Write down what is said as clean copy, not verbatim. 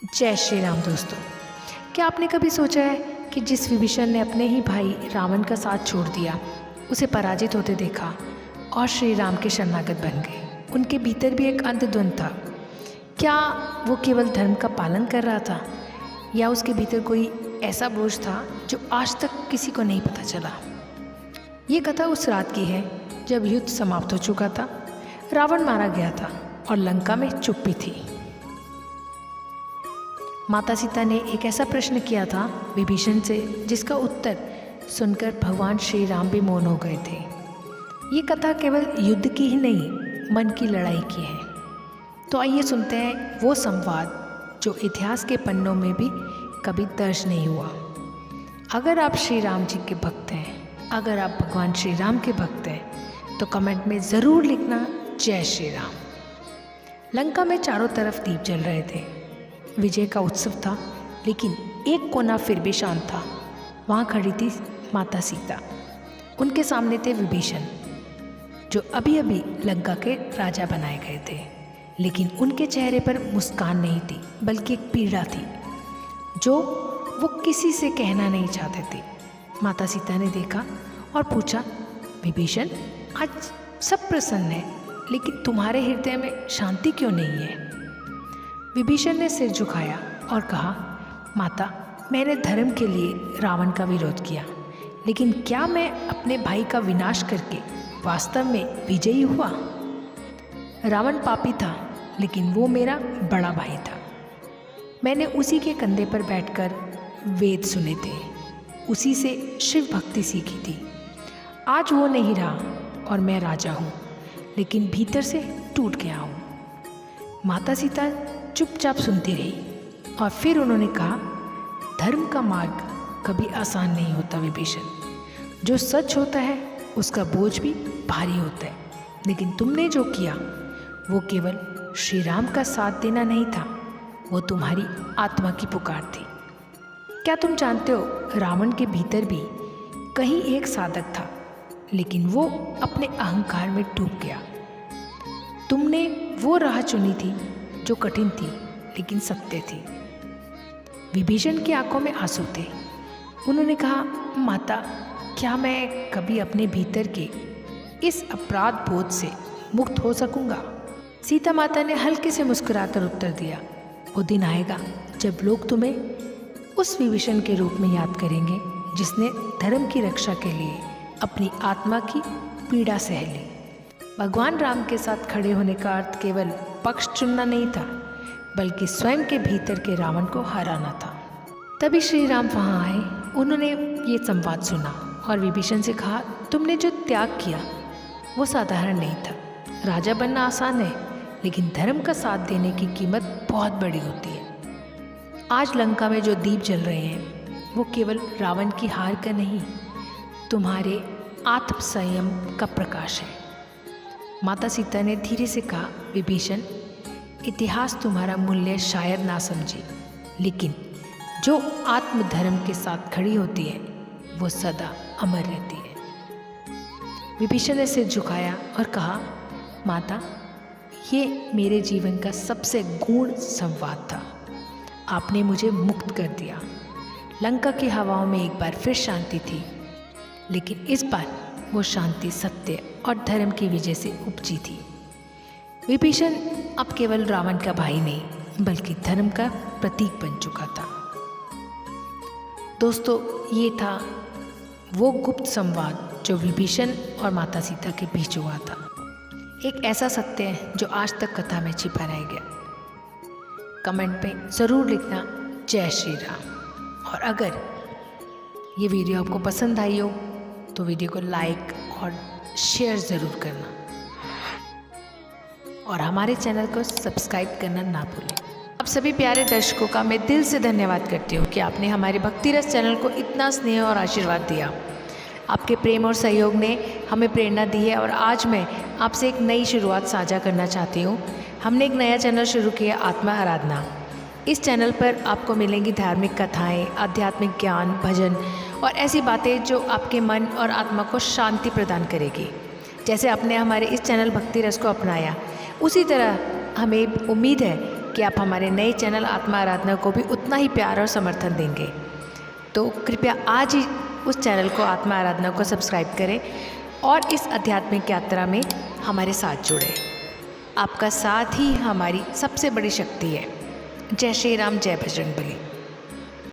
जय श्री राम दोस्तों। क्या आपने कभी सोचा है कि जिस विभीषण ने अपने ही भाई रावण का साथ छोड़ दिया, उसे पराजित होते देखा और श्री राम के शरणागत बन गए, उनके भीतर भी एक अंतर्द्वंद था। क्या वो केवल धर्म का पालन कर रहा था या उसके भीतर कोई ऐसा बोझ था जो आज तक किसी को नहीं पता चला। ये कथा उस रात की है जब युद्ध समाप्त हो चुका था, रावण मारा गया था और लंका में चुप्पी थी। माता सीता ने एक ऐसा प्रश्न किया था विभीषण से जिसका उत्तर सुनकर भगवान श्री राम भी मौन हो गए थे। ये कथा केवल युद्ध की ही नहीं, मन की लड़ाई की है। तो आइए सुनते हैं वो संवाद जो इतिहास के पन्नों में भी कभी दर्ज नहीं हुआ। अगर आप श्री राम जी के भक्त हैं, अगर आप भगवान श्री राम के भक्त हैं, तो कमेंट में ज़रूर लिखना जय श्री राम। लंका में चारों तरफ दीप जल रहे थे। विजय का उत्सव था, लेकिन एक कोना फिर भी शांत था। वहाँ खड़ी थी माता सीता, उनके सामने थे विभीषण जो अभी अभी लंका के राजा बनाए गए थे, लेकिन उनके चेहरे पर मुस्कान नहीं थी, बल्कि एक पीड़ा थी जो वो किसी से कहना नहीं चाहते थे। माता सीता ने देखा और पूछा, विभीषण, आज सब प्रसन्न है, लेकिन तुम्हारे हृदय में शांति क्यों नहीं है? विभीषण ने सिर झुकाया और कहा, माता, मैंने धर्म के लिए रावण का विरोध किया, लेकिन क्या मैं अपने भाई का विनाश करके वास्तव में विजयी हुआ? रावण पापी था, लेकिन वो मेरा बड़ा भाई था। मैंने उसी के कंधे पर बैठकर वेद सुने थे, उसी से शिव भक्ति सीखी थी। आज वो नहीं रहा और मैं राजा हूँ, लेकिन भीतर से टूट गया हूँ। माता सीता चुपचाप सुनती रही और फिर उन्होंने कहा, धर्म का मार्ग कभी आसान नहीं होता विभीषण। जो सच होता है उसका बोझ भी भारी होता है, लेकिन तुमने जो किया वो केवल श्री राम का साथ देना नहीं था, वो तुम्हारी आत्मा की पुकार थी। क्या तुम जानते हो, रावण के भीतर भी कहीं एक साधक था, लेकिन वो अपने अहंकार में डूब गया। तुमने वो राह चुनी थी जो कठिन थी, लेकिन सत्य थी। विभीषण की आंखों में आंसू थे। उन्होंने कहा, माता, क्या मैं कभी अपने भीतर के इस अपराध बोध से मुक्त हो सकूंगा? सीता माता ने हल्के से मुस्कुराकर उत्तर दिया, वो दिन आएगा जब लोग तुम्हें उस विभीषण के रूप में याद करेंगे जिसने धर्म की रक्षा के लिए अपनी आत्मा की पीड़ा सह ली। भगवान राम के साथ खड़े होने का अर्थ केवल पक्ष चुनना नहीं था, बल्कि स्वयं के भीतर के रावण को हराना था। तभी श्री राम वहाँ आए। उन्होंने ये संवाद सुना और विभीषण से कहा, तुमने जो त्याग किया वो साधारण नहीं था। राजा बनना आसान है, लेकिन धर्म का साथ देने की कीमत बहुत बड़ी होती है। आज लंका में जो दीप जल रहे हैं वो केवल रावण की हार का नहीं, तुम्हारे आत्म संयम का प्रकाश है। माता सीता ने धीरे से कहा, विभीषण, इतिहास तुम्हारा मूल्य शायद ना समझे, लेकिन जो आत्मधर्म के साथ खड़ी होती है वो सदा अमर रहती है। विभीषण ने सिर झुकाया और कहा, माता, ये मेरे जीवन का सबसे गूढ़ संवाद था। आपने मुझे मुक्त कर दिया। लंका की हवाओं में एक बार फिर शांति थी, लेकिन इस बार वो शांति सत्य और धर्म की विजय से उपजी थी। विभीषण अब केवल रावण का भाई नहीं, बल्कि धर्म का प्रतीक बन चुका था। दोस्तों, ये था वो गुप्त संवाद जो विभीषण और माता सीता के बीच हुआ था। एक ऐसा सत्य है जो आज तक कथा में छिपा रह गया। कमेंट में ज़रूर लिखना जय श्री राम। और अगर ये वीडियो आपको पसंद आई हो तो वीडियो को लाइक और शेयर ज़रूर करना, और हमारे चैनल को सब्सक्राइब करना ना भूलें। आप सभी प्यारे दर्शकों का मैं दिल से धन्यवाद करती हूँ कि आपने हमारे भक्ति रस चैनल को इतना स्नेह और आशीर्वाद दिया। आपके प्रेम और सहयोग ने हमें प्रेरणा दी है, और आज मैं आपसे एक नई शुरुआत साझा करना चाहती हूँ। हमने एक नया चैनल शुरू किया, आत्मा आराधना। इस चैनल पर आपको मिलेंगी धार्मिक कथाएँ, आध्यात्मिक ज्ञान, भजन और ऐसी बातें जो आपके मन और आत्मा को शांति प्रदान करेगी। जैसे आपने हमारे इस चैनल भक्ति रस को अपनाया, उसी तरह हमें उम्मीद है कि आप हमारे नए चैनल आत्मा आराधना को भी उतना ही प्यार और समर्थन देंगे। तो कृपया आज ही उस चैनल को आत्मा आराधना को सब्सक्राइब करें और इस आध्यात्मिक यात्रा में हमारे साथ जुड़ें। आपका साथ ही हमारी सबसे बड़ी शक्ति है। जय श्री राम, जय बजरंगबली।